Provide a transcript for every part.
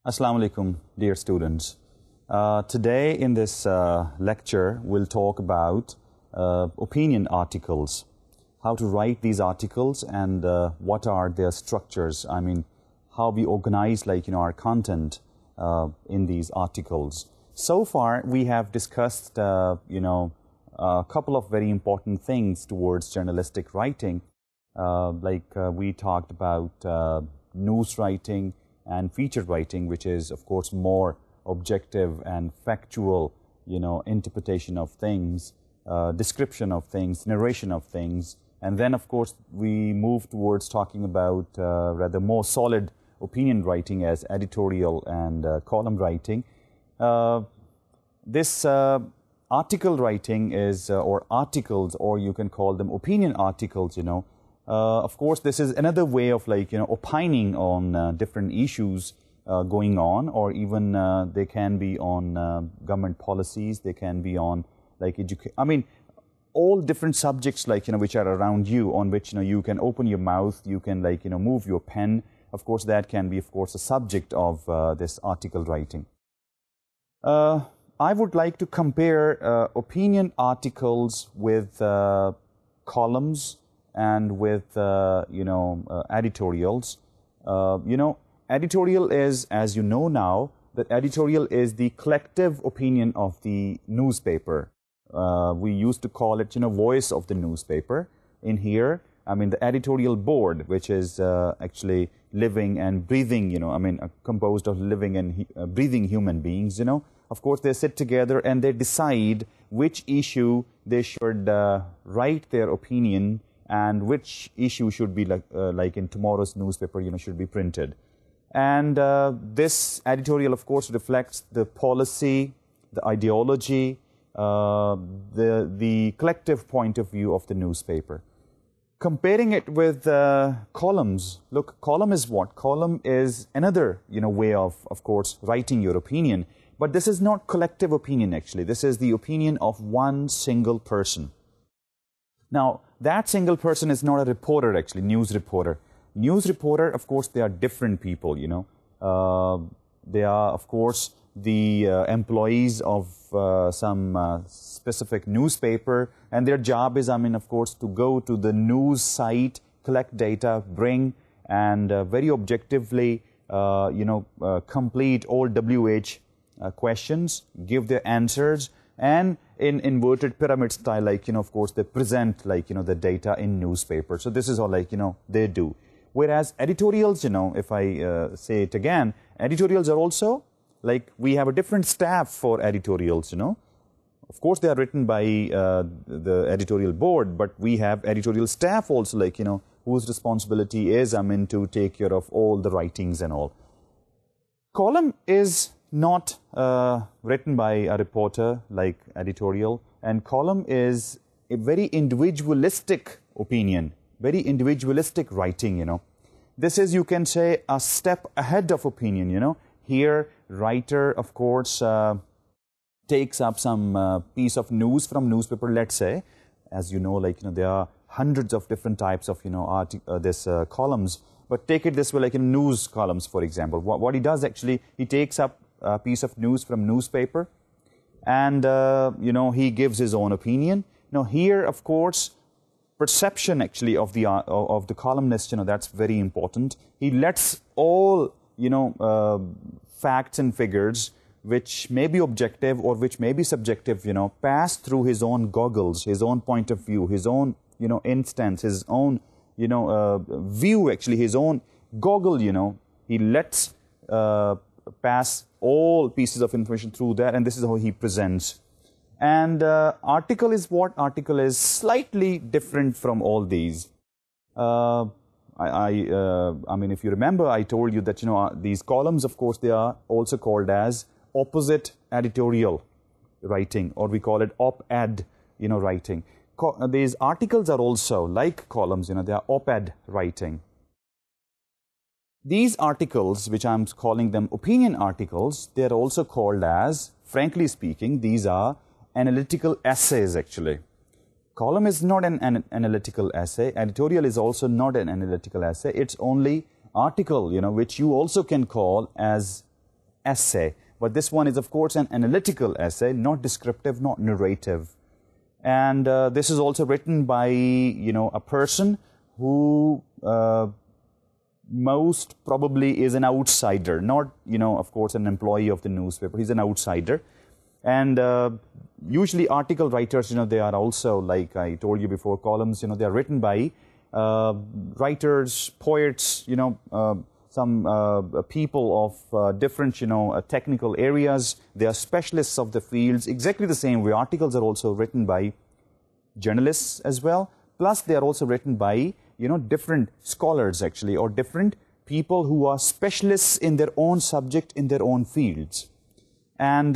Assalamu alaikum, dear students. Today in this lecture, we'll talk about opinion articles, how to write these articles and what are their structures. I mean, how we organize our content in these articles. So far, we have discussed, a couple of very important things towards journalistic writing. We talked about news writing and feature writing, which is, of course, more objective and factual, interpretation of things, description of things, narration of things. And then, of course, we move towards talking about rather more solid opinion writing as editorial and column writing. This article writing is, or articles, or you can call them opinion articles, of course, this is another way of opining on different issues going on, or even they can be on government policies, they can be on all different subjects which are around you, on which you can open your mouth, you can move your pen. Of course, that can be, of course, a subject of this article writing. I would like to compare opinion articles with columns and with editorials. Editorial is, as you know now, that editorial is the collective opinion of the newspaper. We used to call it, voice of the newspaper. In here, the editorial board, which is actually living and breathing, composed of living and breathing human beings, Of course, they sit together and they decide which issue they should write their opinion and which issue should be like in tomorrow's newspaper, should be printed. And this editorial, of course, reflects the policy, the ideology, the collective point of view of the newspaper. Comparing it with columns, look, column is what? Column is another, way of course, writing your opinion. But this is not collective opinion, actually. This is the opinion of one single person. Now, that single person is not a reporter, actually, news reporter. News reporter, of course, they are different people, They are, of course, the employees of some specific newspaper, and their job is, of course, to go to the news site, collect data, bring, and very objectively, complete all WH questions, give their answers, and in inverted pyramid style, of course, they present, the data in newspaper. So this is all, they do. Whereas editorials, if I say it again, editorials are also, we have a different staff for editorials, Of course, they are written by the editorial board, but we have editorial staff also, whose responsibility is, to take care of all the writings and all. Column is not written by a reporter like editorial, and column is a very individualistic opinion, very individualistic writing, This is, you can say, a step ahead of opinion, Here, writer, of course, takes up some piece of news from newspaper, let's say. As you know, there are hundreds of different types of, columns. But take it this way, in news columns, for example. What he does, actually, he takes up a piece of news from newspaper, and, he gives his own opinion. Now, here, of course, perception, actually, of the columnist, that's very important. He lets all, facts and figures, which may be objective or which may be subjective, pass through his own goggles, his own point of view, his own, instance, his own, view, actually, his own goggle, He lets pass all pieces of information through that, and this is how he presents. And article is what? Article is slightly different from all these. If you remember, I told you that, these columns, of course, they are also called as opposite editorial writing, or we call it op-ed, writing. These articles are also, like columns, they are op-ed writing. These articles, which I'm calling them opinion articles, they are also called as, frankly speaking, these are analytical essays, actually. Column is not an analytical essay. Editorial is also not an analytical essay. It's only article, which you also can call as essay. But this one is, of course, an analytical essay, not descriptive, not narrative. And this is also written by, a person who most probably is an outsider, not, of course, an employee of the newspaper. He's an outsider. And usually article writers, they are also, like I told you before, columns, they are written by writers, poets, some people of different, technical areas. They are specialists of the fields. Exactly the same way, articles are also written by journalists as well. Plus, they are also written by, different scholars, actually, or different people who are specialists in their own subject, in their own fields. And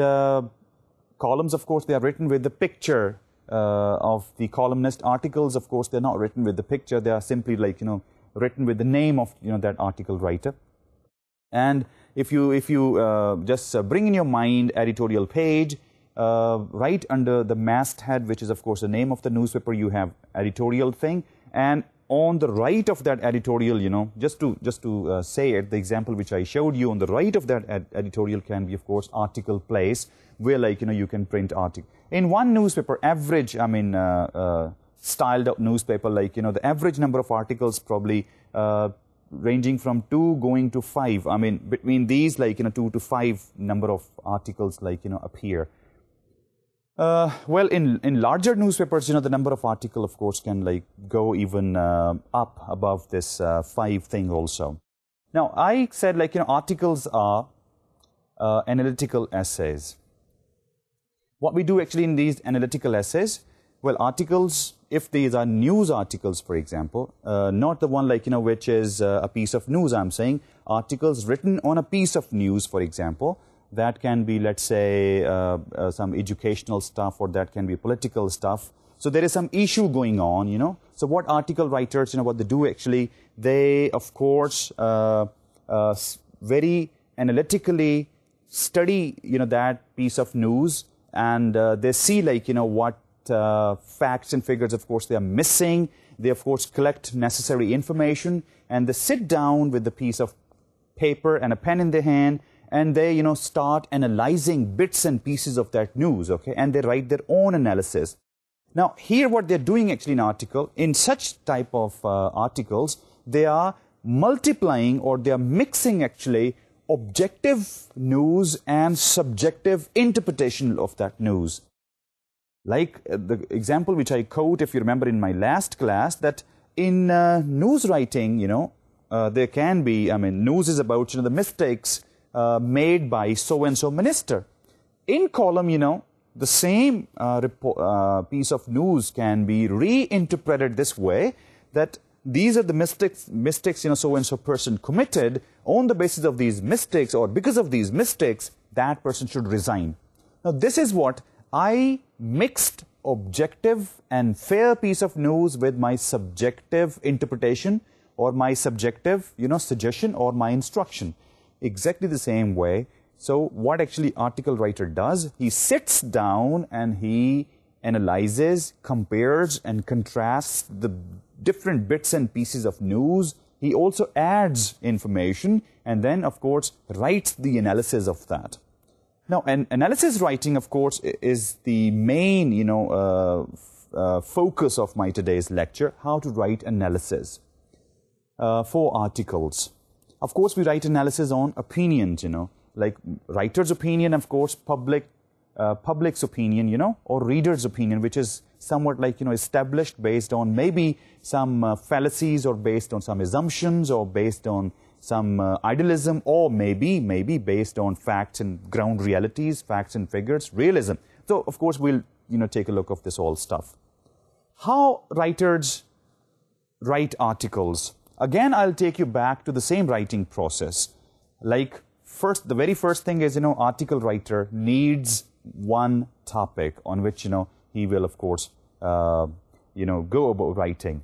columns, of course, they are written with the picture of the columnist. Articles, of course, they're not written with the picture. They are simply like, written with the name of, that article writer. And if you just bring in your mind editorial page, right under the masthead, which is, of course, the name of the newspaper, you have editorial thing. And on the right of that editorial, just to say it, the example which I showed you, on the right of that editorial can be, of course, article place, where, like, you can print article. In one newspaper, average, styled up newspaper, like, the average number of articles probably ranging from 2 going to 5. Between these, like, 2 to 5 number of articles, like, appear. Well, in larger newspapers, the number of articles, of course, can, like, go even up above this 5 thing also. Now, I said, like, articles are analytical essays. What we do actually in these analytical essays, well, articles, if these are news articles, for example, not the one, like, which is a piece of news, I'm saying, articles written on a piece of news, for example, that can be, let's say, some educational stuff, or that can be political stuff. So there is some issue going on, So what article writers, what they do actually, they, of course, very analytically study, that piece of news, and they see, like, what facts and figures, of course, they are missing. They, of course, collect necessary information, and they sit down with a piece of paper and a pen in their hand, and they, start analyzing bits and pieces of that news, okay? And they write their own analysis. Now, here what they're doing actually in article, in such type of articles, they are multiplying, or they are mixing actually objective news and subjective interpretation of that news. Like the example which I quote, if you remember in my last class, that in news writing, there can be, news is about, the mistakes made by so-and-so minister. In column, the same piece of news can be reinterpreted this way, that these are the mistakes, so-and-so person committed. On the basis of these mistakes, or because of these mistakes, that person should resign. Now, this is what I mixed objective and fair piece of news with my subjective interpretation, or my subjective, suggestion, or my instruction. Exactly the same way. So what actually article writer does, he sits down and he analyzes, compares, and contrasts the different bits and pieces of news. He also adds information, and then, of course, writes the analysis of that. Now, analysis writing, of course, is the main, focus of my today's lecture, how to write analysis for articles. Of course, we write analysis on opinions, like writer's opinion, of course, public's opinion, or reader's opinion, which is somewhat like, established based on maybe some fallacies, or based on some assumptions, or based on some idealism, or maybe based on facts and ground realities, facts and figures, realism. So, of course, we'll, take a look of this all stuff. How writers write articles? Again, I'll take you back to the same writing process. Like, the very first thing is, article writer needs one topic on which, he will, of course, go about writing.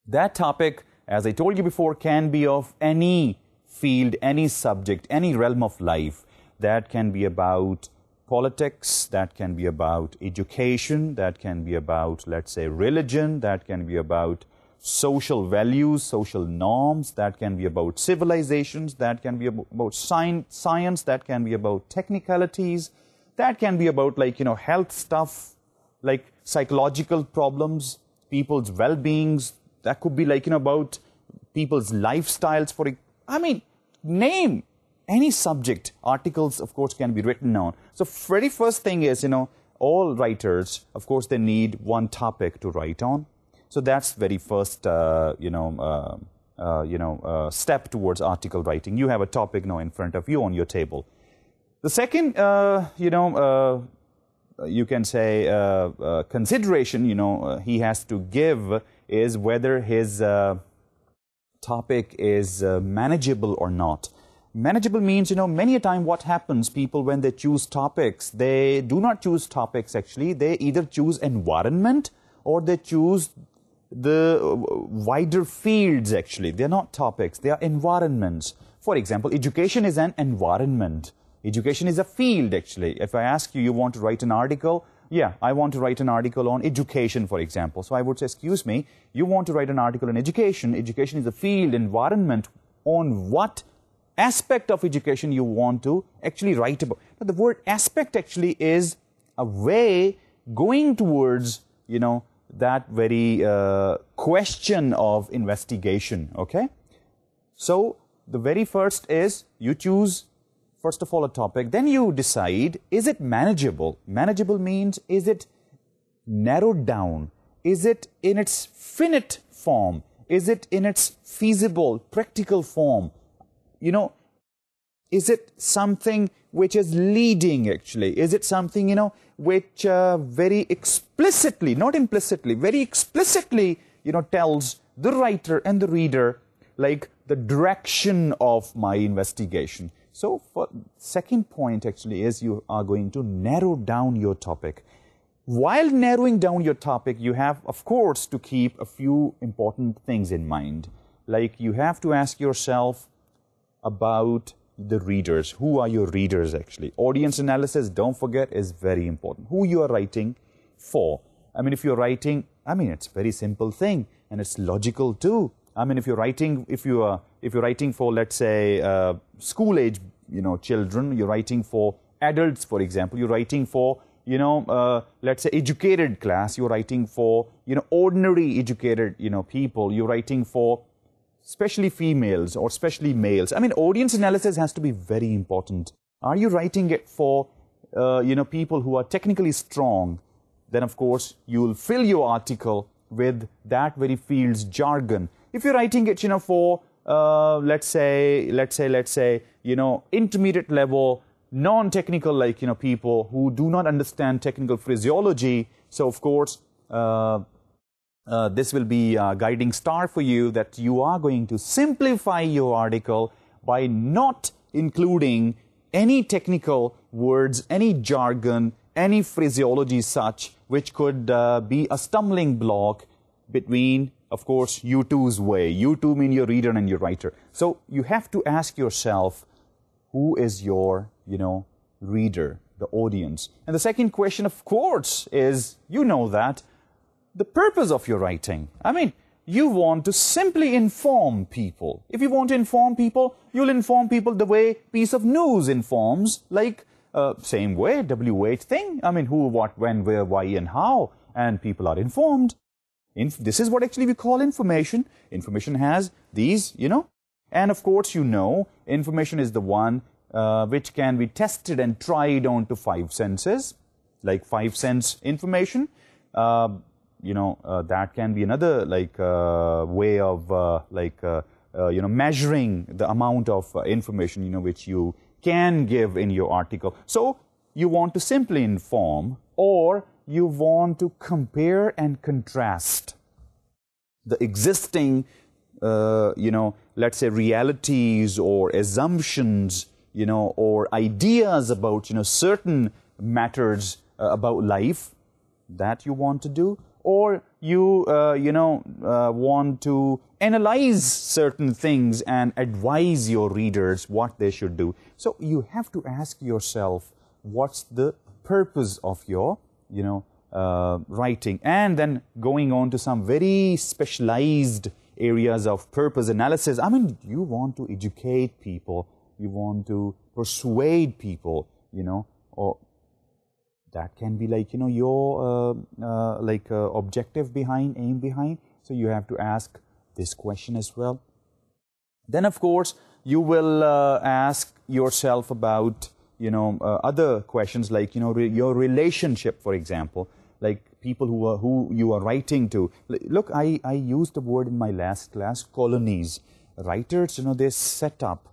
That topic, as I told you before, can be of any field, any subject, any realm of life. That can be about politics, that can be about education, that can be about, let's say, religion, that can be about social values, social norms, that can be about civilizations, that can be about science, that can be about technicalities, that can be about like, health stuff, like psychological problems, people's well-beings, that could be like, about people's lifestyles. Name any subject. Articles, of course, can be written on. So very first thing is, all writers, of course, they need one topic to write on. So that's very first, step towards article writing. You have a topic now in front of you on your table. The second, you can say consideration, he has to give is whether his topic is manageable or not. Manageable means, many a time what happens, people when they choose topics, they do not choose topics actually. They either choose environment or they choose the wider fields actually. They're not topics, they are environments. For example, education is an environment. Education is a field actually. If I ask you, you want to write an article, yeah, I want to write an article on education, for example. So I would say, excuse me, you want to write an article on education. Education is a field, environment. On what aspect of education you want to actually write about? But the word aspect actually is a way going towards, that very question of investigation, okay? So the very first is you choose, first of all, a topic. Then you decide, is it manageable? Manageable means, is it narrowed down? Is it in its finite form? Is it in its feasible, practical form? Is it something which is leading actually? Is it something, which very explicitly, not implicitly, very explicitly, tells the writer and the reader like the direction of my investigation? So for second point actually is you are going to narrow down your topic. While narrowing down your topic, you have, of course, to keep a few important things in mind. Like you have to ask yourself about the readers. Who are your readers actually? Audience analysis, don't forget, is very important. Who you are writing for. If you're writing, it's a very simple thing and it's logical too. If you're writing, if you're writing for, let's say, school age, children, you're writing for adults, for example, you're writing for, let's say, educated class, you're writing for, ordinary educated, people, you're writing for especially females or especially males. Audience analysis has to be very important. Are you writing it for, people who are technically strong? Then, of course, you'll fill your article with that very field's jargon. If you're writing it, for, let's say, intermediate level, non-technical, like, people who do not understand technical phraseology, so, of course, this will be a guiding star for you, that you are going to simplify your article by not including any technical words, any jargon, any phraseology such, which could be a stumbling block between, of course, you two's way. You two mean your reader and your writer. So you have to ask yourself, who is your, reader, the audience? And the second question, of course, is, that, the purpose of your writing. You want to simply inform people. If you want to inform people, you'll inform people the way piece of news informs, like same way, WH thing. Who, what, when, where, why, and how, and people are informed. This is what actually we call information. Information has these, and of course, information is the one which can be tested and tried onto 5 senses, like 5 sense information. That can be another way of measuring the amount of information which you can give in your article. So you want to simply inform, or you want to compare and contrast the existing let's say realities or assumptions, or ideas about certain matters about life that you want to do. Or you, want to analyze certain things and advise your readers what they should do. So you have to ask yourself, what's the purpose of your, writing, and then going on to some very specialized areas of purpose analysis. I mean, you want to educate people, you want to persuade people, you know, or that can be like, you know, your objective behind, aim behind. So you have to ask this question as well. Then, of course, you will ask yourself about, you know, other questions like, you know, your relationship, for example, like people who you are writing to. Look, I used the word in my last class, colonies. Writers, you know, they set up,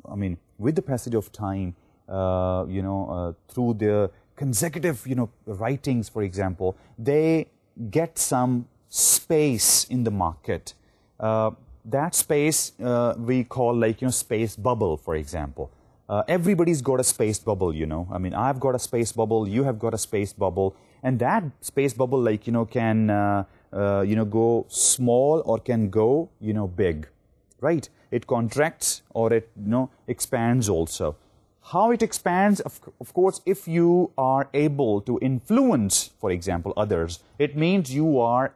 I mean, with the passage of time, through their consecutive, you know, writings, for example, they get some space in the market. That space we call like, you know, space bubble, for example. Everybody's got a space bubble, you know. I mean, I've got a space bubble, you have got a space bubble, and that space bubble, like, you know, can, go small or can go, you know, big, right? It contracts or it, you know, expands also. How it expands, of course, if you are able to influence, for example, others, it means you are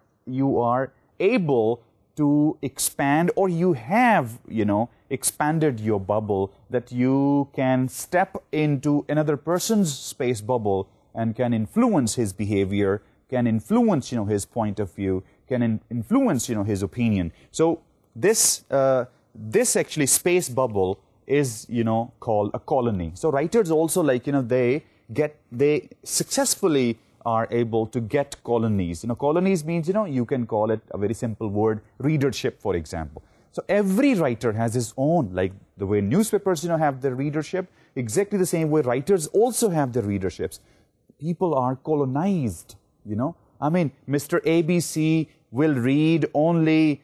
able to expand, or you have, you know, expanded your bubble, that you can step into another person's space bubble and can influence his behavior, can influence, you know, his point of view, can influence, you know, his opinion. So this actually space bubble is, you know, called a colony. So writers also, like, you know, they successfully are able to get colonies. You know, colonies means, you know, you can call it a very simple word, readership, for example. So every writer has his own, like the way newspapers, you know, have their readership, exactly the same way writers also have their readerships. People are colonized, you know. I mean, Mr. ABC will read only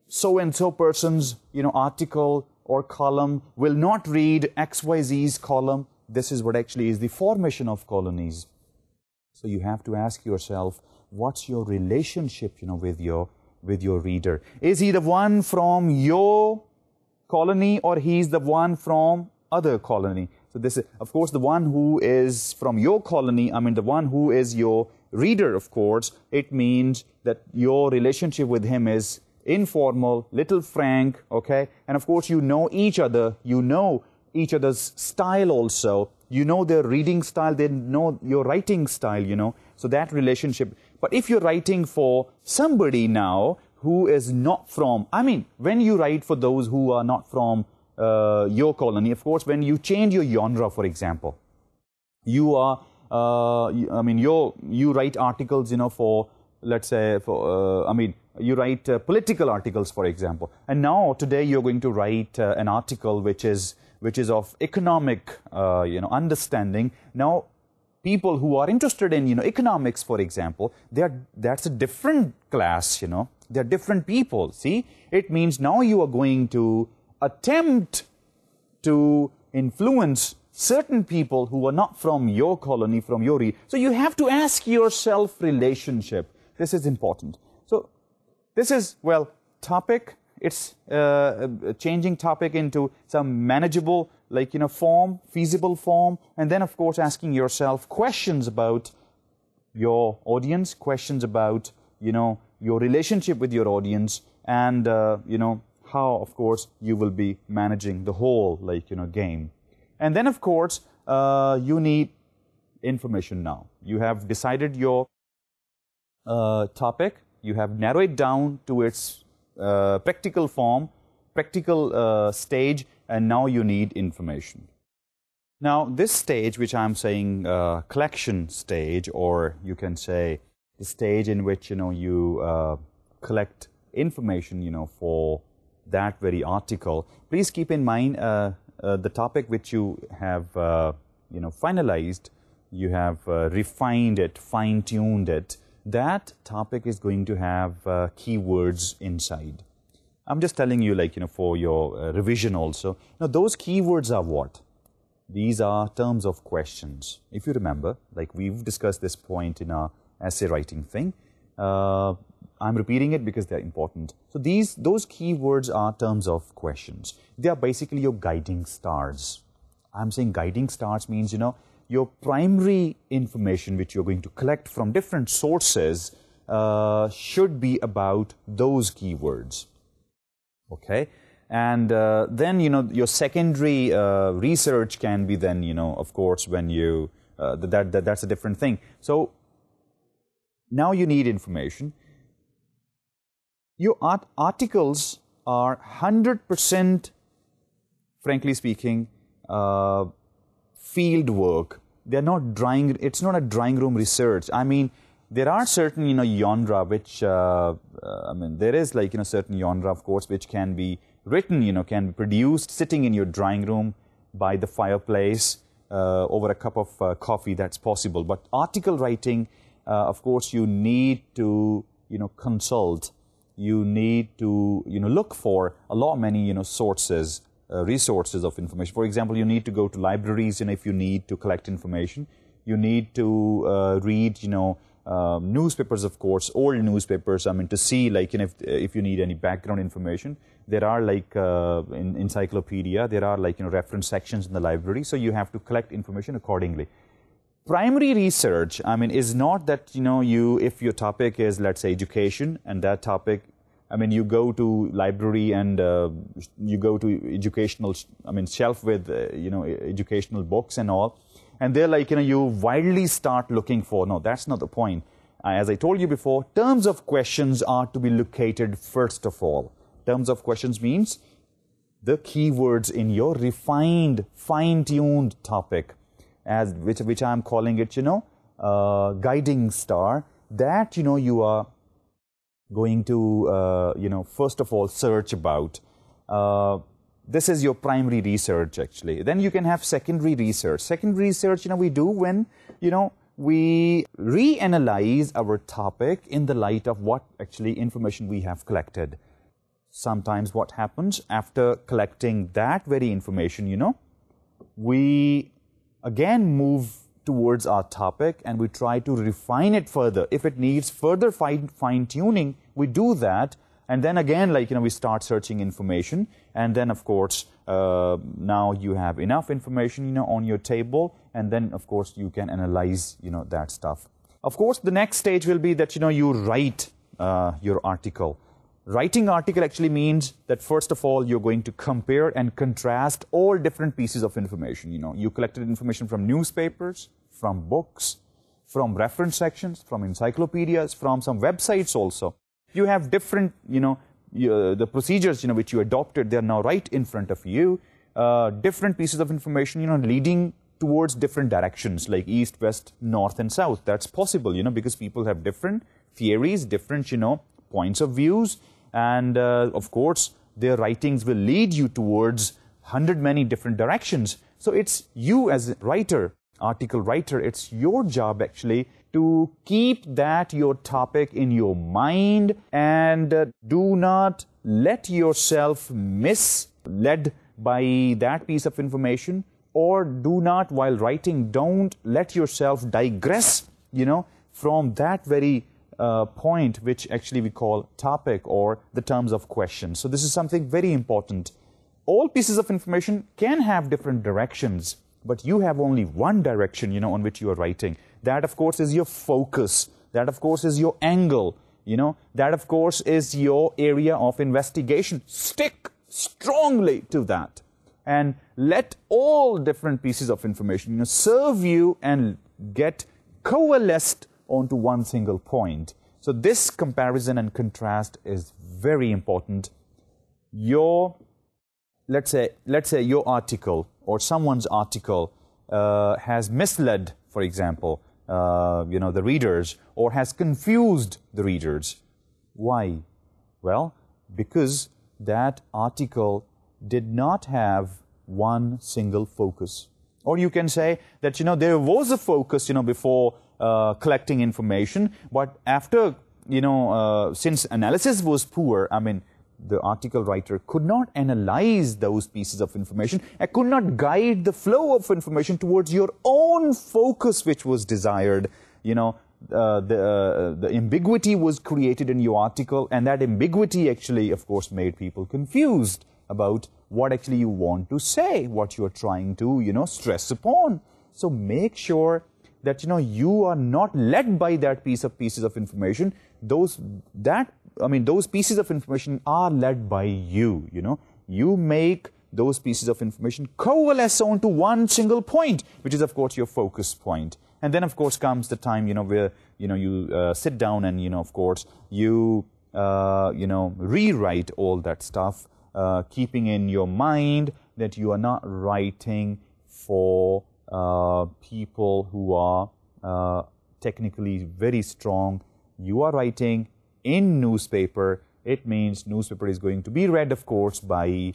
so-and-so person's, you know, article or column, will not read XYZ's column. This is what actually is the formation of colonies. So you have to ask yourself, what's your relationship, you know, with your reader? Is he the one from your colony, or he's the one from other colony? So this is, of course, the one who is from your colony, I mean, the one who is your reader, of course, it means that your relationship with him is informal, little frank, okay? And of course, you know each other, you know each other's style also. You know their reading style, they know your writing style, you know. So that relationship. But if you're writing for somebody now who is not from, I mean, when you write for those who are not from your colony, of course, when you change your genre, for example, you are, you write articles, you know, for, let's say, you write political articles, for example. And now, today, you're going to write an article which is of economic, understanding. Now, people who are interested in, you know, economics, for example, that's a different class, you know. They're different people, see? It means now you are going to attempt to influence certain people who are not from your colony, from your region. So you have to ask yourself relationship. This is important. So this is, well, topic. It's changing topic into some manageable, like, you know, form, feasible form, and then, of course, asking yourself questions about your audience, questions about, you know, your relationship with your audience, and, you know, how, of course, you will be managing the whole, like, you know, game. And then, of course, you need information now. You have decided your topic. You have narrowed it down to its practical form, practical stage, and now you need information. Now, this stage, which I'm saying collection stage, or you can say the stage in which, you know, you collect information, you know, for that very article. Please keep in mind the topic which you have, finalized, you have refined it, fine-tuned it. That topic is going to have keywords inside. I'm just telling you, like, you know, for your revision also. Now, those keywords are what? These are terms of questions. If you remember, like we've discussed this point in our essay writing thing. I'm repeating it because they're important. So those keywords are terms of questions. They are basically your guiding stars. I'm saying guiding stars means, you know, your primary information which you're going to collect from different sources should be about those keywords. Okay? And then, your secondary research can be then, of course, when you, that's a different thing. So, now you need information. Your articles are 100%, frankly speaking, field work. They're not it's not a drawing room research. I mean, there are certain, genre which, there is like, certain genre, of course, which can be written, can be produced sitting in your drawing room by the fireplace over a cup of coffee. That's possible. But article writing, of course, you need to, consult. You need to, look for many, sources, resources of information. For example, you need to go to libraries, if you need to collect information. You need to read, newspapers, of course, old newspapers, to see, like, if you need any background information. There are, like, in encyclopedia, there are, like, reference sections in the library, so you have to collect information accordingly. Primary research, is not that, if your topic is, let's say, education, and that topic, you go to library and you go to educational, shelf with, educational books and all, and they're like, you wildly start looking for, no, that's not the point. As I told you before, terms of questions are to be located first of all. Terms of questions means the keywords in your refined, fine-tuned topic, as which I'm calling it, guiding star, that, you are going to, first of all, search about. This is your primary research, actually. Then you can have secondary research. Secondary research, we do when, we reanalyze our topic in the light of what actually information we have collected. Sometimes what happens after collecting that very information, we again move towards our topic and we try to refine it further. If it needs further fine-tuning, we do that. And then again, like, we start searching information. And then, of course, now you have enough information, on your table. And then, of course, you can analyze, that stuff. Of course, the next stage will be that, you write your article. Writing article actually means that, first of all, you're going to compare and contrast all different pieces of information. You collected information from newspapers, from books, from reference sections, from encyclopedias, from some websites also. You have different, the procedures, which you adopted, they're now right in front of you. Different pieces of information, leading towards different directions, like east, west, north, and south. That's possible, because people have different theories, different, points of views. And, of course, their writings will lead you towards 100 many different directions. So it's you as a writer, article writer, it's your job, actually, to keep that your topic in your mind and do not let yourself misled by that piece of information, or do not, while writing, don't let yourself digress, from that very point which actually we call topic or the terms of question. So this is something very important. All pieces of information can have different directions, but you have only one direction, on which you are writing. That, of course, is your focus. That, of course, is your angle. That, of course, is your area of investigation. Stick strongly to that. And let all different pieces of information, serve you and get coalesced onto one single point. So this comparison and contrast is very important. Let's say your article or someone's article has misled, for example, the readers, or has confused the readers. Why? Well, because that article did not have one single focus. Or you can say that, there was a focus, before collecting information, but after, since analysis was poor, the article writer could not analyze those pieces of information and could not guide the flow of information towards your own focus which was desired. The ambiguity was created in your article, and that ambiguity actually, of course, made people confused about what actually you want to say, what you are trying to, stress upon. So make sure that, you are not led by that pieces of information. Those pieces of information are led by you, You make those pieces of information coalesce onto one single point, which is, of course, your focus point. And then, of course, comes the time, where, you sit down and, of course, you, rewrite all that stuff, keeping in your mind that you are not writing for people who are technically very strong. You are writing in newspaper. It means newspaper is going to be read, of course, by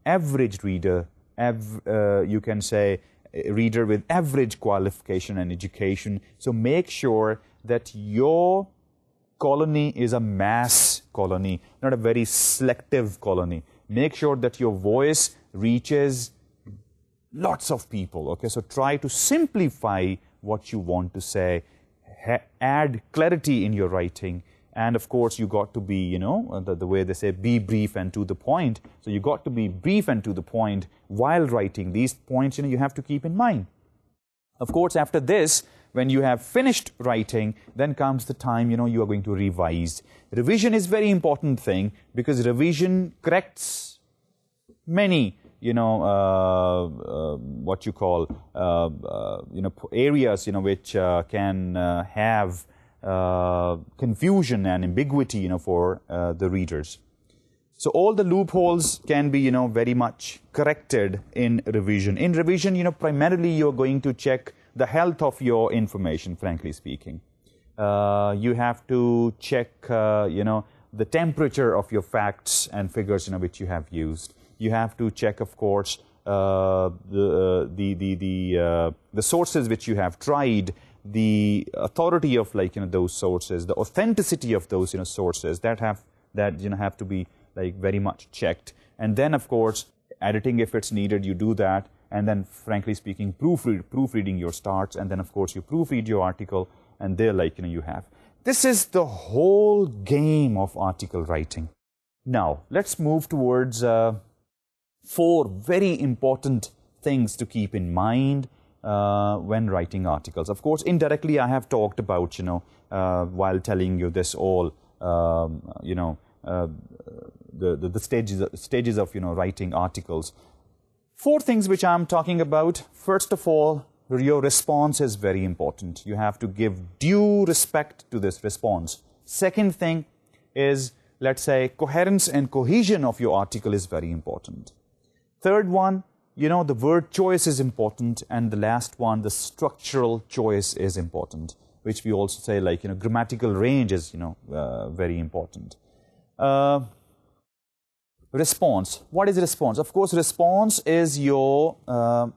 average reader. You can say a reader with average qualification and education. So make sure that your colony is a mass colony, not a very selective colony. Make sure that your voice reaches lots of people, okay? So try to simplify what you want to say, add clarity in your writing, and of course you got to be, the way they say, be brief and to the point. So you got to be brief and to the point while writing. These points, you have to keep in mind. Of course, after this, when you have finished writing, then comes the time, you are going to revise. Revision is very important thing, because revision corrects many, what you call, areas, which can have confusion and ambiguity, for the readers. So all the loopholes can be, very much corrected in revision. In revision, primarily you're going to check the health of your information, frankly speaking. You have to check, the temperature of your facts and figures, which you have used. You have to check, of course, the sources which you have tried, the authority of, those sources, the authenticity of those, sources that have to be, very much checked. And then, of course, editing if it's needed, you do that. And then, frankly speaking, proofreading your starts. And then, of course, you proofread your article. And there, you have. This is the whole game of article writing. Now, let's move towards 4 very important things to keep in mind when writing articles. Of course, indirectly, I have talked about, while telling you this all, the stages of, writing articles. 4 things which I'm talking about. First of all, your response is very important. You have to give due respect to this response. Second thing is, let's say, coherence and cohesion of your article is very important. Third one, the word choice is important. And the last one, the structural choice is important, which we also say, grammatical range is, very important. Response. What is response? Of course, response is your, of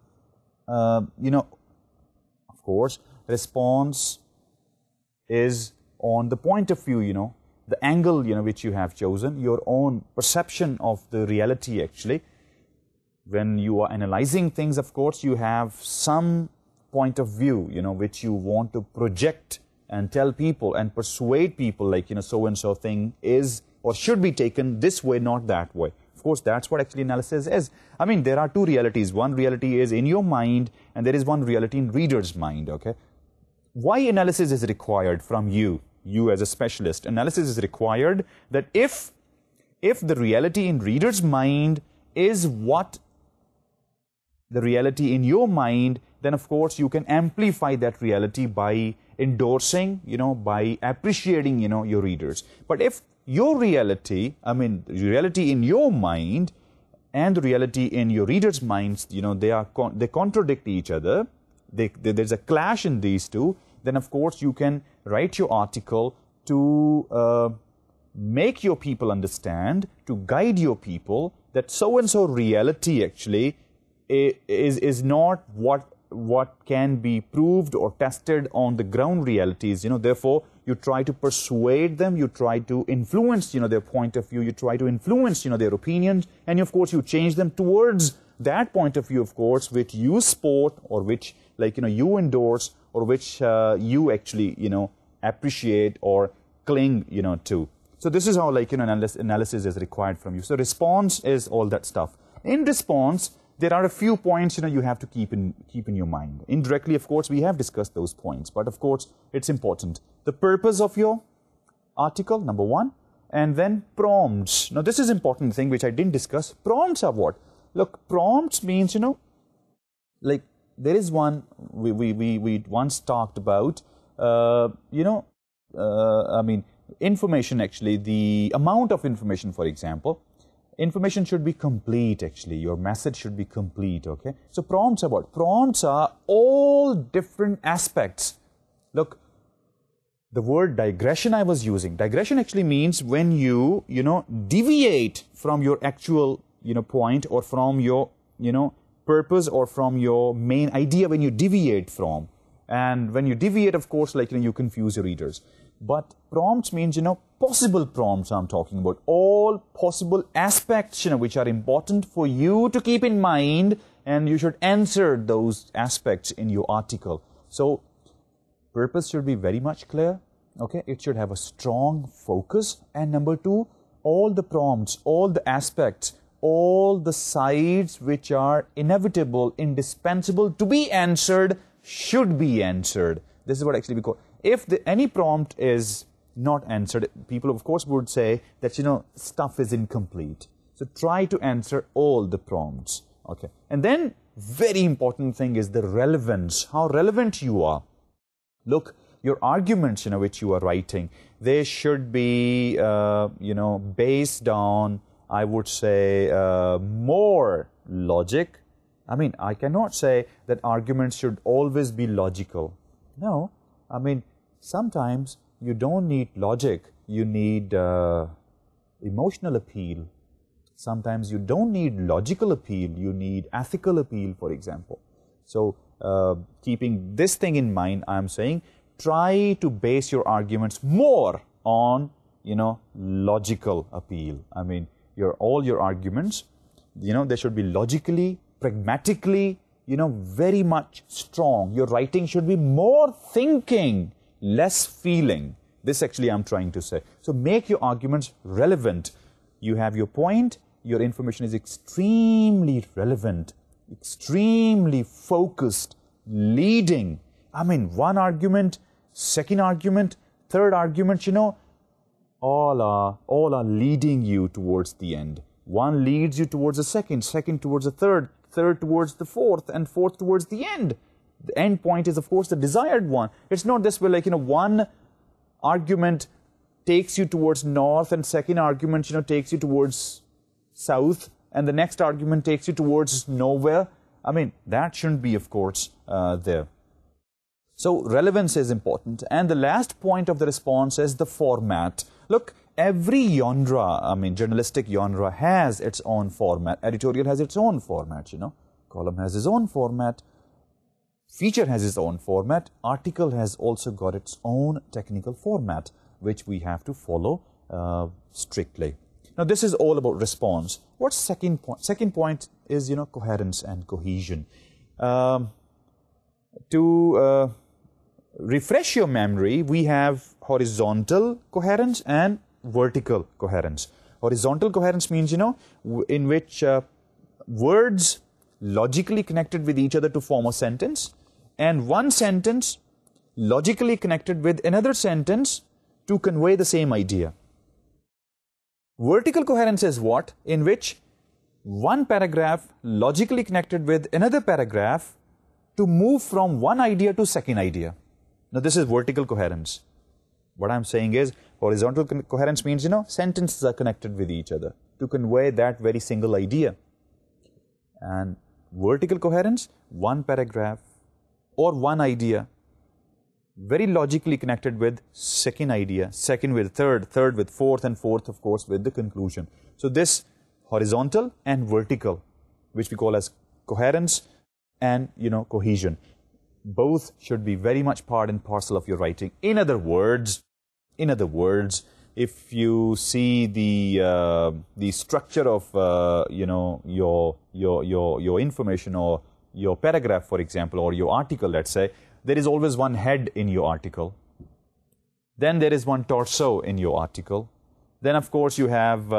course, response is on the point of view, the angle, which you have chosen, your own perception of the reality, actually. When you are analyzing things, of course, you have some point of view, which you want to project and tell people and persuade people, so-and-so thing is or should be taken this way, not that way. Of course, that's what actually analysis is. I mean, there are 2 realities. One reality is in your mind, and there is one reality in reader's mind, okay? Why analysis is required from you as a specialist? Analysis is required that if the reality in reader's mind is what the reality in your mind, then of course you can amplify that reality by endorsing, by appreciating, your readers. But if your reality, the reality in your mind and the reality in your readers' minds, they contradict each other, there's a clash in these two, then of course you can write your article to make your people understand, to guide your people that so-and-so reality actually is not what can be proved or tested on the ground realities. Therefore, you try to persuade them, you try to influence, their point of view, you try to influence, their opinions, and of course, you change them towards that point of view, of course, which you support or which, you endorse or which you actually, appreciate or cling, to. So this is how, analysis is required from you. So response is all that stuff. In response, there are a few points, you have to keep in your mind. Indirectly, of course, we have discussed those points, but of course, it's important. The purpose of your article, number one, and then prompts. Now, this is an important thing which I didn't discuss. Prompts are what? Look, prompts means, like there is one we once talked about, I mean, information actually, the amount of information, for example. Information should be complete, actually. Your message should be complete, okay? So prompts are what? Prompts are all different aspects. Look, the word digression I was using. Digression actually means when you, deviate from your actual, point, or from your, purpose, or from your main idea, when you deviate from. And when you deviate, of course, like, you confuse your readers. But prompts means, possible prompts I'm talking about. All possible aspects, which are important for you to keep in mind, and you should answer those aspects in your article. So, purpose should be very much clear, okay? It should have a strong focus. And number two, all the prompts, all the aspects, all the sides which are inevitable, indispensable to be answered, should be answered. This is what actually we call. If any prompt is not answered, people of course would say that, stuff is incomplete. So try to answer all the prompts, okay? And then, very important thing is the relevance, how relevant you are. Look, your arguments, which you are writing, they should be, based on, I would say, more logic. I mean, I cannot say that arguments should always be logical. No, I mean, sometimes you don't need logic, you need emotional appeal. Sometimes you don't need logical appeal, you need ethical appeal, for example. So, keeping this thing in mind, I'm saying, try to base your arguments more on, logical appeal. I mean, all your arguments, they should be logically, pragmatically, very much strong. Your writing should be more thinking, less feeling. This actually I'm trying to say. So make your arguments relevant. You have your point, your information is extremely relevant, extremely focused, leading. I mean, one argument, second argument, third argument, all are leading you towards the end. One leads you towards the second, second towards the third, third towards the fourth, and fourth towards the end. The end point is, of course, the desired one. It's not this way, like, one argument takes you towards north, and second argument, takes you towards south, and the next argument takes you towards nowhere. I mean, that shouldn't be, of course, there. So, relevance is important. And the last point of the response is the format. Look, every genre, I mean, journalistic genre has its own format. Editorial has its own format, Column has its own format. Feature has its own format. Article has also got its own technical format, which we have to follow strictly. Now, this is all about response. What's second point? Second point is, coherence and cohesion. To refresh your memory, we have horizontal coherence and vertical coherence. Horizontal coherence means, in which words logically connected with each other to form a sentence, and one sentence logically connected with another sentence to convey the same idea. Vertical coherence is what? In which one paragraph logically connected with another paragraph to move from one idea to second idea. Now, this is vertical coherence. What I'm saying is, horizontal coherence means, sentences are connected with each other to convey that very single idea. And vertical coherence, one paragraph or one idea, very logically connected with second idea, second with third, third with fourth, and fourth, of course, with the conclusion. So this horizontal and vertical, which we call as coherence and, cohesion, both should be very much part and parcel of your writing. In other words, if you see the structure of your information, or your paragraph, for example, or your article, let's say, there is always one head in your article. Then there is one torso in your article. Then, of course, you have,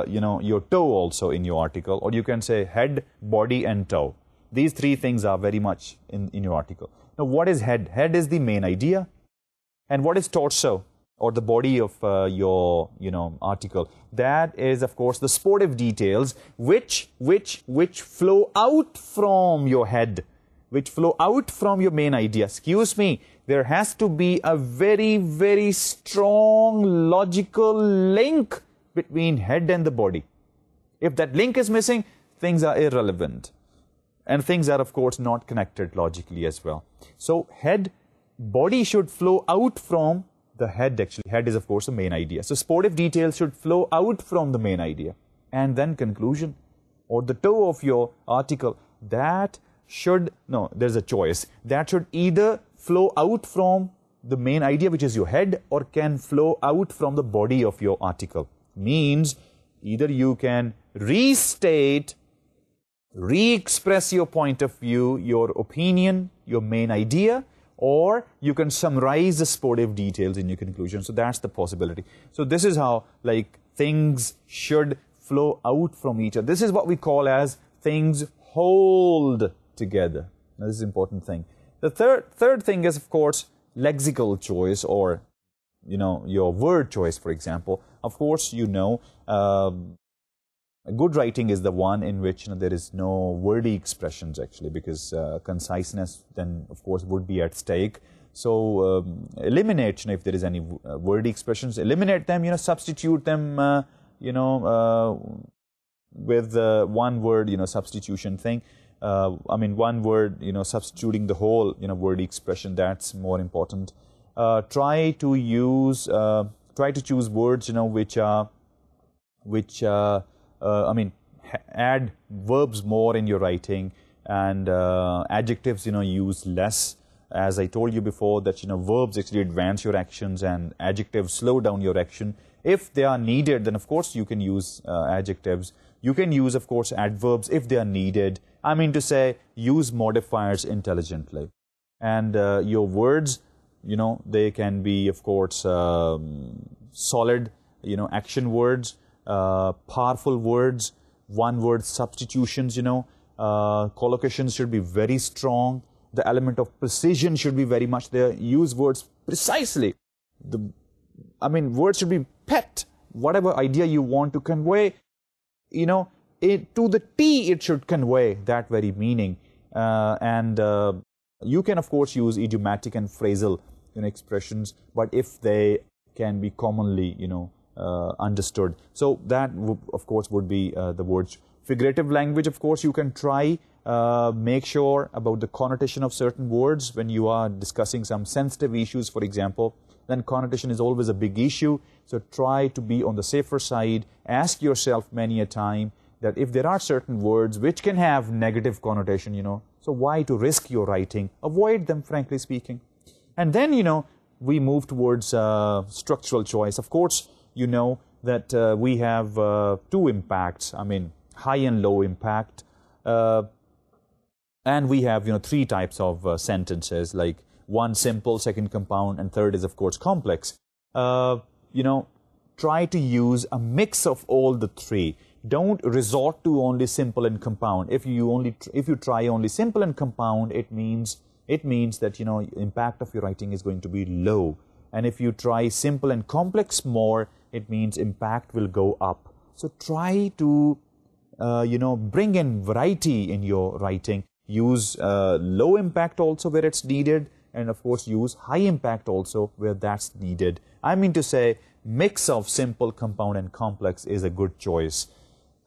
your toe also in your article, or you can say head, body, and toe. These three things are very much in your article. Now, what is head? Head is the main idea. And what is torso, or the body of your, article? That is, of course, the sportive details which flow out from your head, which flow out from your main idea. Excuse me, there has to be a very, very strong logical link between head and the body. If that link is missing, things are irrelevant. And things are, of course, not connected logically as well. So, head, body should flow out from the head, actually. Head is, of course, the main idea. So, sportive details should flow out from the main idea. And then conclusion, or the toe of your article, that should, no, there's a choice. That should either flow out from the main idea, which is your head, or can flow out from the body of your article. Means, either you can restate, re-express your point of view, your opinion, your main idea, or you can summarize the sportive details in your conclusion. So that's the possibility. So this is how, like, things should flow out from each other. This is what we call as things hold together. Now, this is an important thing. The third thing is, of course, lexical choice, or, your word choice, for example. Of course, good writing is the one in which there is no wordy expressions, actually, because conciseness then, of course, would be at stake. So eliminate, if there is any wordy expressions, eliminate them, substitute them, with one word, substitution thing. One word, substituting the whole, wordy expression, that's more important. Try to choose words, which add verbs more in your writing, and adjectives, use less. As I told you before, that, verbs actually advance your actions and adjectives slow down your action. If they are needed, then, of course, you can use adjectives. You can use, of course, adverbs if they are needed. I mean to say, use modifiers intelligently. And your words, they can be, of course, solid, action words, powerful words, one-word substitutions, collocations should be very strong. The element of precision should be very much there. Use words precisely. Words should be pet. Whatever idea you want to convey, to the T, it should convey that very meaning. You can, of course, use idiomatic and phrasal, expressions, but if they can be commonly, understood. So that, of course, would be the words. Figurative language, of course, you can try, make sure about the connotation of certain words when you are discussing some sensitive issues, for example. Then connotation is always a big issue. So try to be on the safer side. Ask yourself many a time that if there are certain words which can have negative connotation, so why to risk your writing? Avoid them, frankly speaking. And then, we move towards structural choice. Of course, that we have two impacts, high and low impact. And we have, three types of sentences, like one simple, second compound, and third is, of course, complex. Try to use a mix of all the three. Don't resort to only simple and compound. If you try only simple and compound, it means that, impact of your writing is going to be low. And if you try simple and complex more, it means impact will go up. So try to, bring in variety in your writing. Use low impact also where it's needed, and of course use high impact also where that's needed. I mean to say, mix of simple, compound, and complex is a good choice.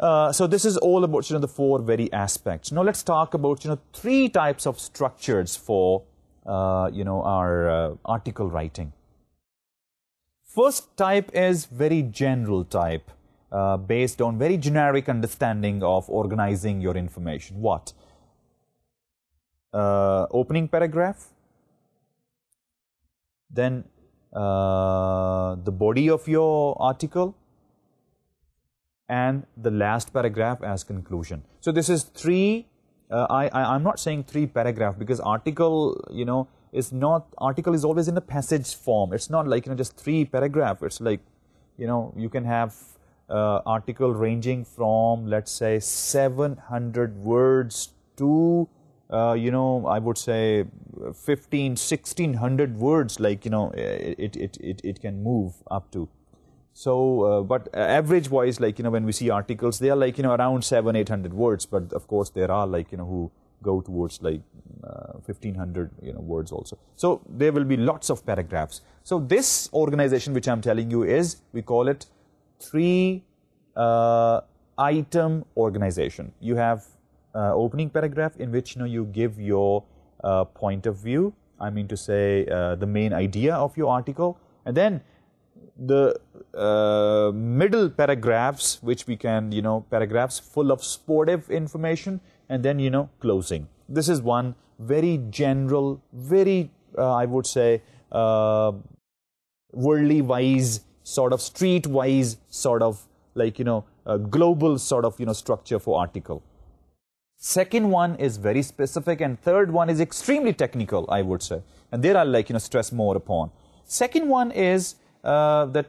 So this is all about, the four very aspects. Now let's talk about, three types of structures for, our article writing. First type is very general type, based on very generic understanding of organizing your information. What? Opening paragraph, then the body of your article, and the last paragraph as conclusion. So this is three. I'm not saying three paragraph, because article, article is always in a passage form. It's not like, just three paragraph. It's like, you can have article ranging from, let's say, 700 words to, I would say 1600 words, like, it can move up to. So, but average wise, like, when we see articles, they are like, around 700-800 words, but of course there are like, who go towards like 1500, words also. So there will be lots of paragraphs. So this organization which I'm telling you is, we call it 3 item organization. You have opening paragraph in which, you give your point of view, I mean to say the main idea of your article, and then the middle paragraphs, which we can, paragraphs full of sportive information, and then, closing. This is one very general, very, I would say, worldly-wise, sort of street-wise, sort of like, a global sort of, structure for article. Second one is very specific, and third one is extremely technical, I would say. And there I'll like, stress more upon. Second one is that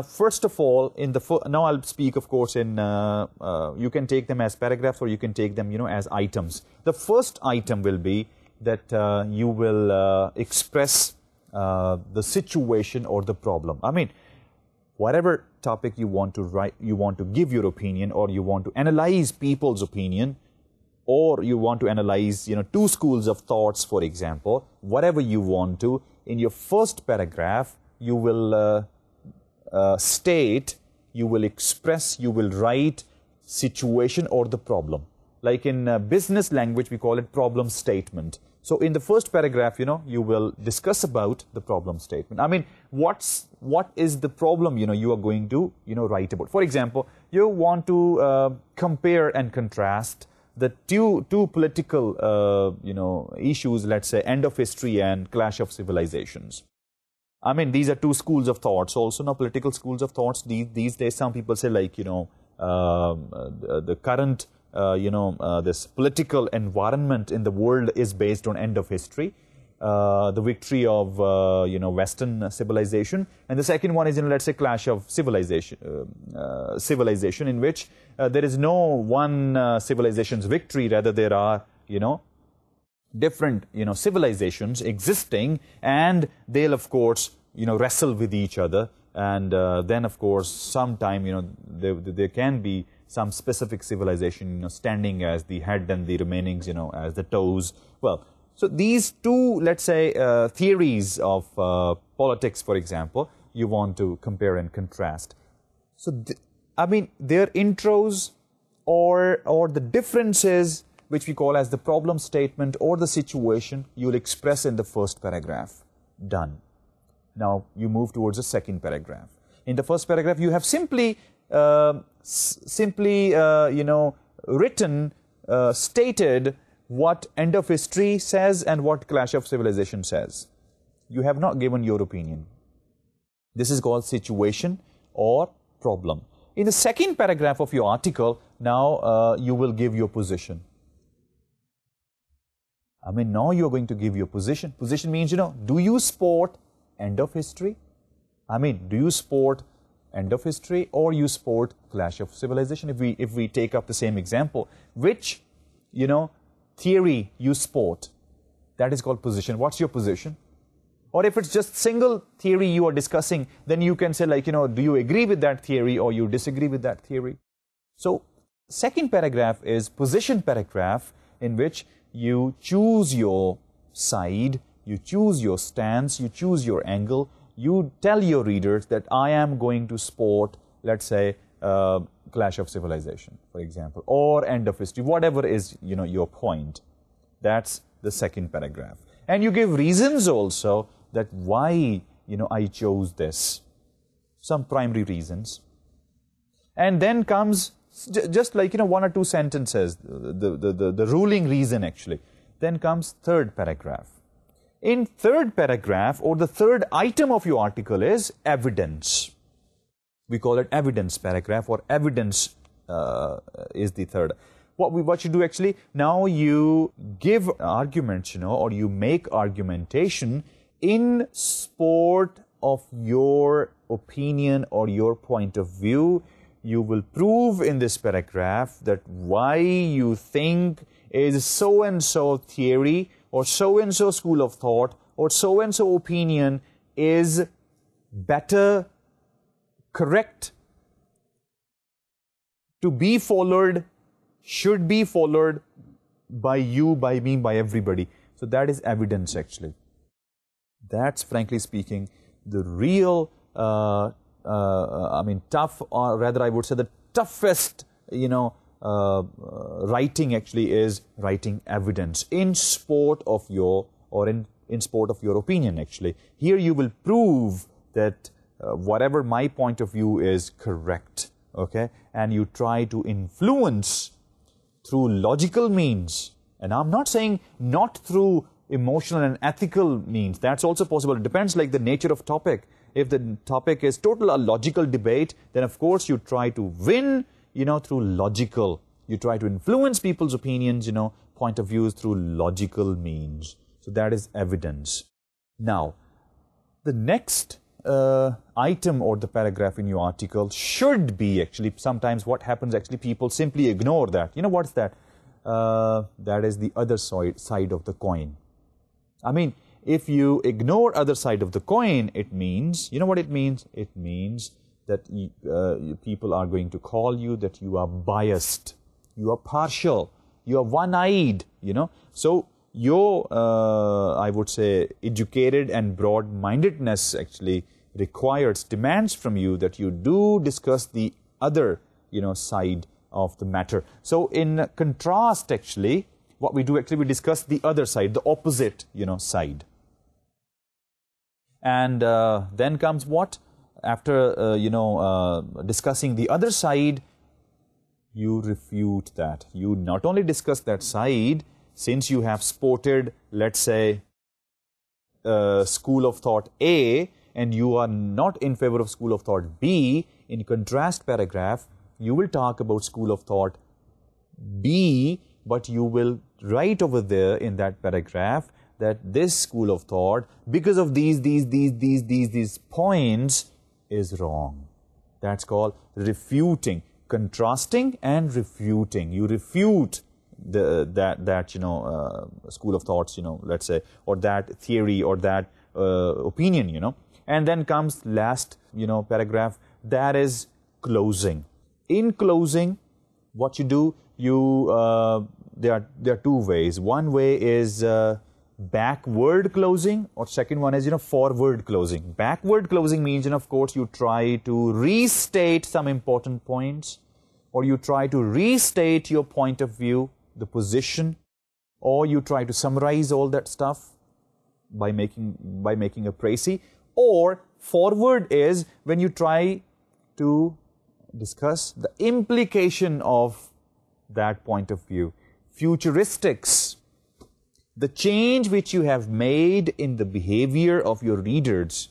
first of all, now I'll speak, of course, in, you can take them as paragraphs or you can take them, as items. The first item will be that you will express the situation or the problem. I mean, whatever topic you want to write, you want to give your opinion, or you want to analyze people's opinion, or you want to analyze, 2 schools of thoughts, for example, whatever you want to, in your first paragraph, you will state, you will express, you will write situation or the problem. Like in business language, we call it problem statement. So in the first paragraph, you will discuss about the problem statement. I mean, what is the problem, you are going to, write about. For example, you want to compare and contrast the two political, issues, let's say, end of history and clash of civilizations. I mean, these are 2 schools of thoughts also, political schools of thoughts. These days, some people say, like, the current, this political environment in the world is based on end of history, the victory of, Western civilization. And the second one is, let's say, clash of civilization, in which there is no one civilization's victory, rather there are, different, civilizations existing, and they'll, of course, wrestle with each other. And then, of course, sometime, there can be some specific civilization, standing as the head and the remainings, as the toes. Well, so these 2, let's say, theories of politics, for example, you want to compare and contrast. So, I mean, their intros or the differences, which we call as the problem statement or the situation, you'll express in the first paragraph. Done. Now, you move towards the second paragraph. In the first paragraph, you have simply, written, stated what end of history says and what clash of civilization says. You have not given your opinion. This is called situation or problem. In the second paragraph of your article, now you will give your position. I mean, now you're going to give your position. Position means, do you support end of history? I mean, do you support end of history or you support clash of civilization? If we take up the same example, which, theory you support, that is called position. What's your position? Or if it's just single theory you are discussing, then you can say, like, do you agree with that theory or you disagree with that theory? So, second paragraph is position paragraph, in which you choose your side, you choose your stance, you choose your angle, you tell your readers that I am going to support, let's say, clash of civilization, for example, or end of history, whatever is, your point. That's the second paragraph. And you give reasons also that why, I chose this. Some primary reasons. And then comes just like, 1 or 2 sentences, the ruling reason actually. Then comes third paragraph. In third paragraph, or the third item of your article, is evidence. We call it evidence paragraph, or evidence is the third. What you do actually, now you give arguments, or you make argumentation in support of your opinion or your point of view. You will prove in this paragraph that why you think is so-and-so theory or so-and-so school of thought or so-and-so opinion is better, correct, to be followed, should be followed by you, by me, by everybody. So that is evidence actually. That's, frankly speaking, the real, tough, or rather I would say the toughest, writing actually is writing evidence in support of your, or in support of your opinion actually. Here you will prove that whatever my point of view is correct, okay, and you try to influence through logical means. And I'm not saying not through emotional and ethical means. That's also possible. It depends like the nature of topic. If the topic is total a logical debate, then of course you try to win, through logical. You try to influence people's opinions, point of views through logical means. So that is evidence. Now, the next item or the paragraph in your article should be actually, sometimes what happens actually, people simply ignore that. What's that? That is the other side of the coin. I mean, if you ignore other side of the coin, it means, what it means? It means that people are going to call you that you are biased, you are partial, you are one-eyed, So your, I would say, educated and broad-mindedness actually demands from you that you do discuss the other, side of the matter. So in contrast actually, what we do actually, we discuss the other side, the opposite, side. And then comes what? After, discussing the other side, you refute that. You not only discuss that side, since you have spotted, let's say, school of thought A, and you are not in favor of school of thought B, in contrast paragraph, you will talk about school of thought B, but you will write over there in that paragraph that this school of thought, because of these points, is wrong. That's called refuting, contrasting and refuting. You refute that school of thoughts, let's say, or that theory or that opinion, And then comes last, paragraph, that is closing. In closing, what you do, there are two ways. One way is backward closing, or second one is, forward closing. Backward closing means, of course, you try to restate some important points, or you try to restate your point of view, the position, or you try to summarize all that stuff by making a précis. Or forward is when you try to discuss the implication of that point of view. Futuristics, the change which you have made in the behavior of your readers.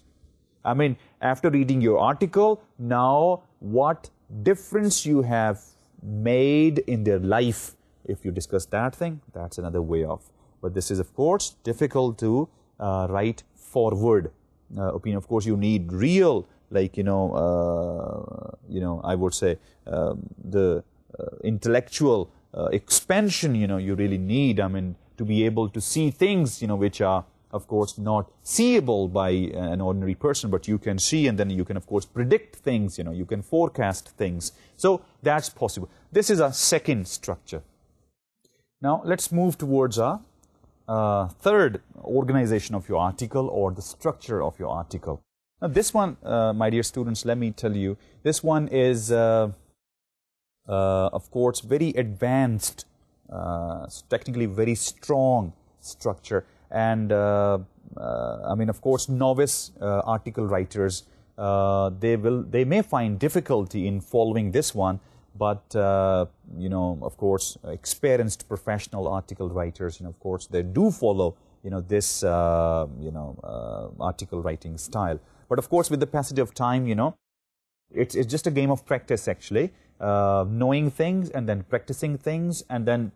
I mean, after reading your article, now what difference you have made in their life. If you discuss that thing, that's another way of. But this is, of course, difficult to write forward opinion. Of course, you need real, like, I would say, the intellectual expansion, you really need, to be able to see things, which are, of course, not seeable by an ordinary person, but you can see, and then you can, of course, predict things, you can forecast things. So that's possible. This is a second structure. Now, let's move towards a third organization of your article, or the structure of your article. Now, this one, my dear students, let me tell you, this one is, of course, very advanced, technically very strong structure. And, of course, novice article writers, they may find difficulty in following this one, but, of course, experienced professional article writers, of course, they do follow, this, article writing style. But, of course, with the passage of time, it's just a game of practice, actually, knowing things and then practicing things and then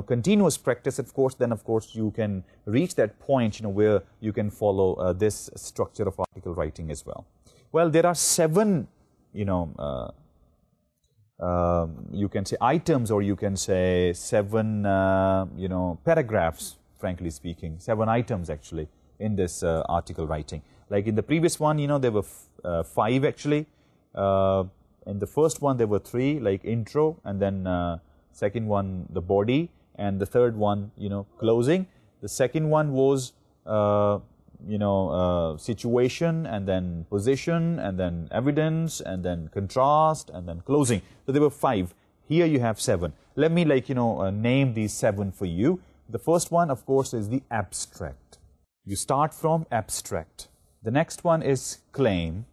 continuous practice, of course, then of course you can reach that point, where you can follow this structure of article writing as well. Well, there are 7, you can say items, or you can say 7, paragraphs, frankly speaking, 7 items actually in this article writing. Like in the previous one, there were 5 actually. In the first one, there were 3, like intro, and then second one, the body, and the third one, closing. The second one was, situation, and then position, and then evidence, and then contrast, and then closing. So there were 5. Here you have 7. Let me, name these 7 for you. The first one, of course, is the abstract. You start from abstract. The next one is claim.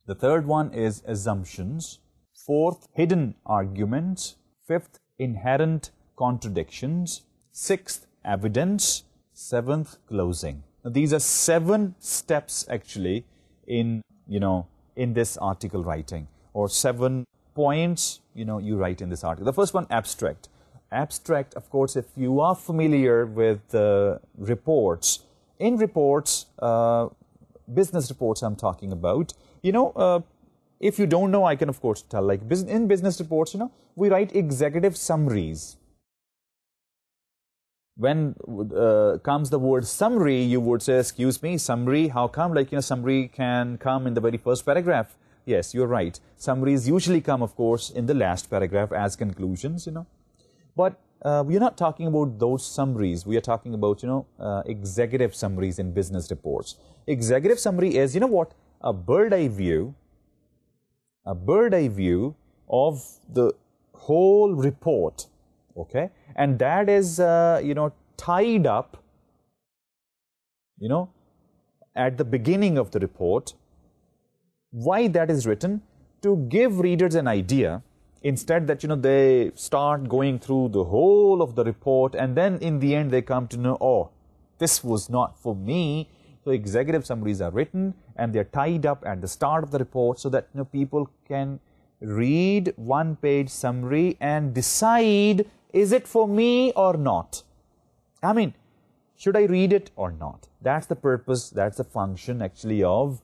The third one is assumptions. Fourth, hidden arguments. Fifth, inherent contradictions. Sixth, evidence. Seventh, closing. Now, these are 7 steps actually in this article writing, or 7 points you write in this article. The first one, abstract. Abstract, of course, if you are familiar with reports, in reports, business reports I'm talking about, if you don't know, I can of course tell, like in business reports, we write executive summaries. When comes the word summary, you would say, excuse me, summary, how come? Summary can come in the very first paragraph. Yes, you're right. Summaries usually come, of course, in the last paragraph as conclusions, But we're not talking about those summaries. We are talking about, executive summaries in business reports. Executive summary is, a bird's-eye view of the whole report, okay? And that is, tied up, at the beginning of the report. Why that is written? To give readers an idea, instead that, they start going through the whole of the report, and then in the end they come to know, oh, this was not for me. So executive summaries are written, and they're tied up at the start of the report, so that people can read one-page summary and decide, is it for me or not? I mean, should I read it or not? That's the purpose, that's the function actually of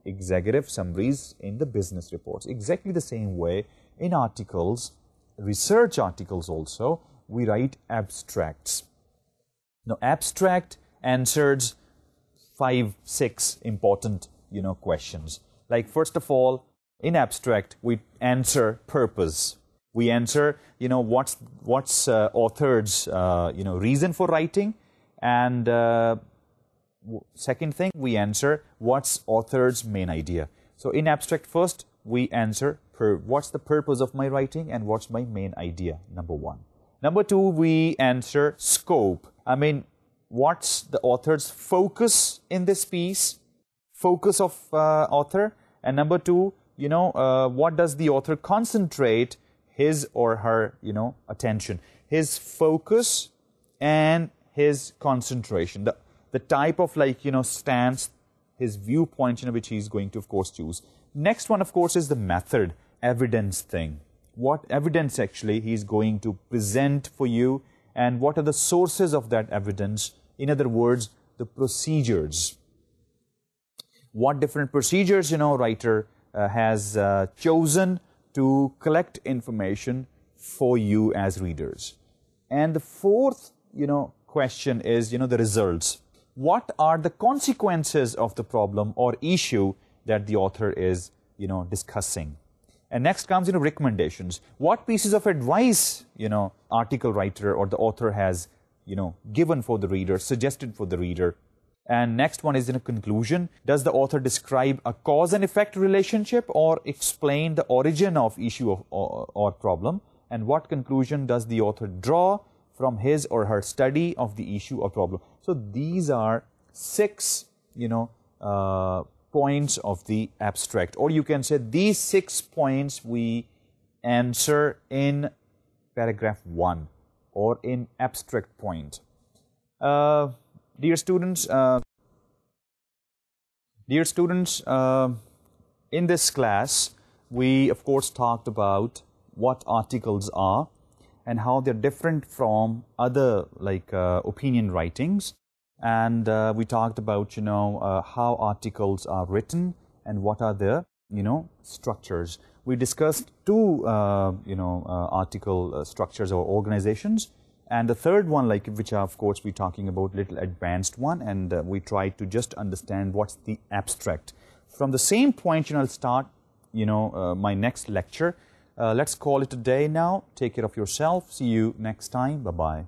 executive summaries in the business reports. Exactly the same way in articles, research articles also, we write abstracts. Now, abstract answers 5, 6 important, questions. Like, first of all, in abstract, we answer purpose. We answer, what's author's, reason for writing. And second thing, we answer what's author's main idea. So in abstract, first, we answer what's the purpose of my writing and what's my main idea, number 1. Number 2, we answer scope. I mean, what's the author's focus in this piece, focus of author. And number 2, what does the author concentrate his or her, attention, his focus and his concentration, the type of stance, his viewpoint, which he's going to, of course, choose. Next one, of course, is the method, evidence thing. What evidence actually he's going to present for you, and what are the sources of that evidence? In other words, the procedures. What different procedures, writer has chosen to collect information for you as readers. And the fourth, question is, the results. What are the consequences of the problem or issue that the author is, discussing? And next comes, recommendations. What pieces of advice, article writer or the author has, given for the reader, suggested for the reader. And next one is in a conclusion. Does the author describe a cause and effect relationship or explain the origin of issue or problem? And what conclusion does the author draw from his or her study of the issue or problem? So these are 6, points of the abstract. Or you can say these 6 points we answer in paragraph 1 or in abstract point. Dear students, in this class, we, of course, talked about what articles are, and how they're different from other like opinion writings. And we talked about, how articles are written and what are their, structures. We discussed two, article structures or organizations. And the third one, like which are, of course, we're talking about little advanced one, and we try to just understand what's the abstract. From the same point, I'll start, my next lecture. Let's call it a day now. Take care of yourself. See you next time. Bye-bye.